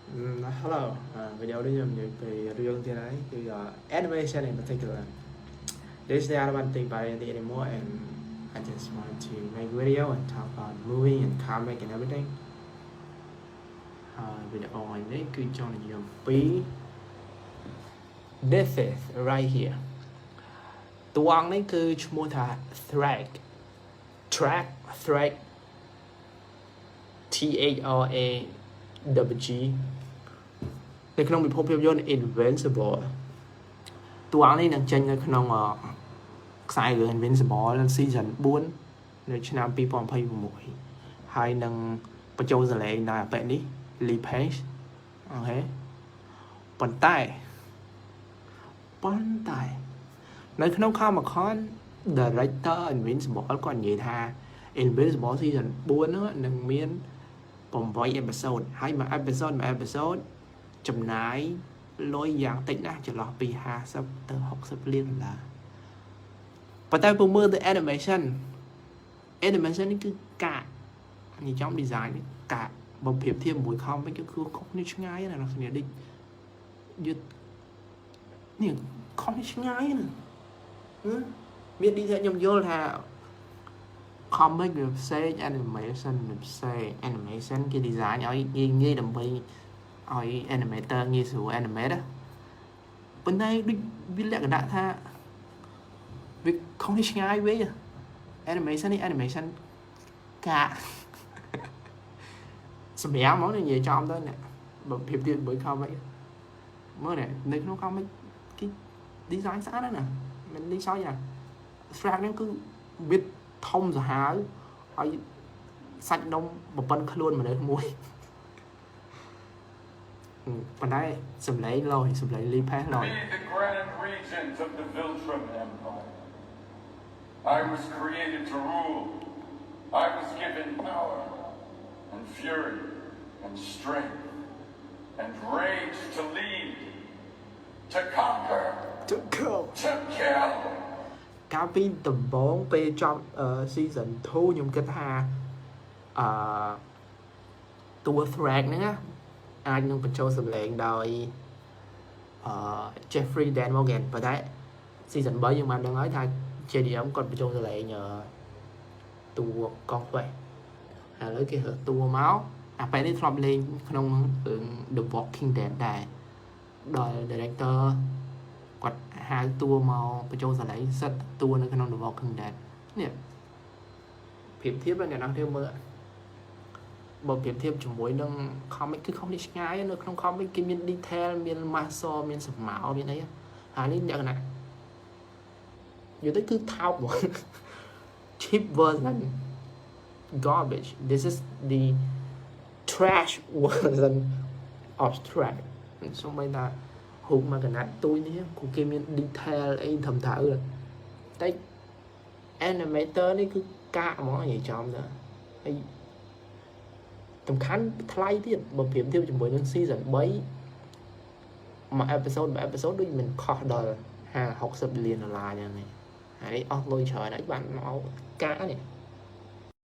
Hello, video this is về real thế đấy, thì animation in particular. This day I don't want to think about it anymore, and I just want to make video and talk about movie and comic and everything. Video này cứ cho nó nhiều phí. This is right here. តួអង្គនេះគឺឈ្មោះថា Thrag T H R A W G នៅក្នុងពិភពភាពយន្ត Invincible តួអង្គនេះនឹងចេញនៅក្នុងខ្សែរឿង Invincible season 4នៅឆ្នាំ2026ហើយនឹងបញ្ចូលសលេងដល់អាប៉ែនេះ Lee Pace អូខេប៉ុន្តែនៅក្នុង Comic-Con Director Invincible គាត់និយាយថា Invincible season 4 ហ្នឹងនឹងមាន8 episode ហើយមួយ episode ចំណាយលុយយ៉ាងតិចណាស់ចន្លោះពី50ទៅ60លានដុល្លារប៉ុន្តែពូមើលទៅ animation នេះគឺកាកនិយាយចំ design នេះកាកបើប្រៀបធៀបជាមួយ comic គឺខុសគ្នាឆ្ងាយណាស់អ្នកនេះយឺតនេះខុសគ្នាឆ្ងាយណាស់មាន detail ខ្ញុំយល់ថា comic វាផ្សេង animation វាផ្សេង animation គេ design ឲ្យងាយដើម្បីឲ្យ animator ងាយស្រួល animate ប៉ុន្តែដូចវាលក្ខណៈថាវាខុសគ្នាឆ្ងាយវិញ animation នេះ animation កាសម្រាប់មកនិយាយចំទៅនេះបើប្រៀបធៀបជាមួយ comic មើលនេះនៅក្នុង comic គេ design ស្អាតណាស់មិនលីសោយអា Shrek ហ្នឹងគឺវាធំសាហាវហើយសាច់ដុំបបិនខ្លួនមនុស្សមួយប៉ុន្តែសម្លេងលយសម្លេង Lee Pace លយ The grand regent of the Viltrum Empire. I was created to rule. I was given power and fury and strength and rage to lead, to conquer, to kill. កាលពីដំបូងពេលចប់ season 2 ខ្ញុំគិតថាតួ Thrag ហ្នឹងណាអាចនឹងបញ្ចូលសម្លេងដោយJeffrey Dean Morgan ប៉ុន្តែ season 3 យើងបានដឹងហើយថា JDM គាត់បញ្ចូលសម្លេងតួកងពេះឥឡូវគេរើសតួមកអាពេលនេះធ្លាប់លេងក្នុងរឿង The Walking Dead ដែរដល់ director គាត់ហៅតួមកបញ្ចូលសម្លេងសិតតួនៅក្នុង The Walking Dead នេះប្រៀបធៀបអ្នកនរគ្នាមើលបើប្រៀបធៀបជាមួយនឹង comic គឺខុសនេះឆ្ងាយនៅក្នុង comic គេមាន detail មាន muscle មានស្រមោលមានអីហើយនេះលក្ខណៈនិយាយទៅគឺថោកហ្មង cheap version garbage this is the trash version of Shrek សូម្បីតែហូបមកកណាត់ទួយនេះគឺគេមាន detail អីធំធៅតែ animator នេះគឺកាកហ្មងនិយាយចំទៅហើយសំខាន់ថ្លៃទៀតបើប្រៀបធៀបជាមួយនឹង season 3 មួយ episode ដូចមិនខុសដល់50-60 លានដុល្លារយ៉ាងនេះហើយអស់លុយច្រើនហើយបានមកកាកនេះ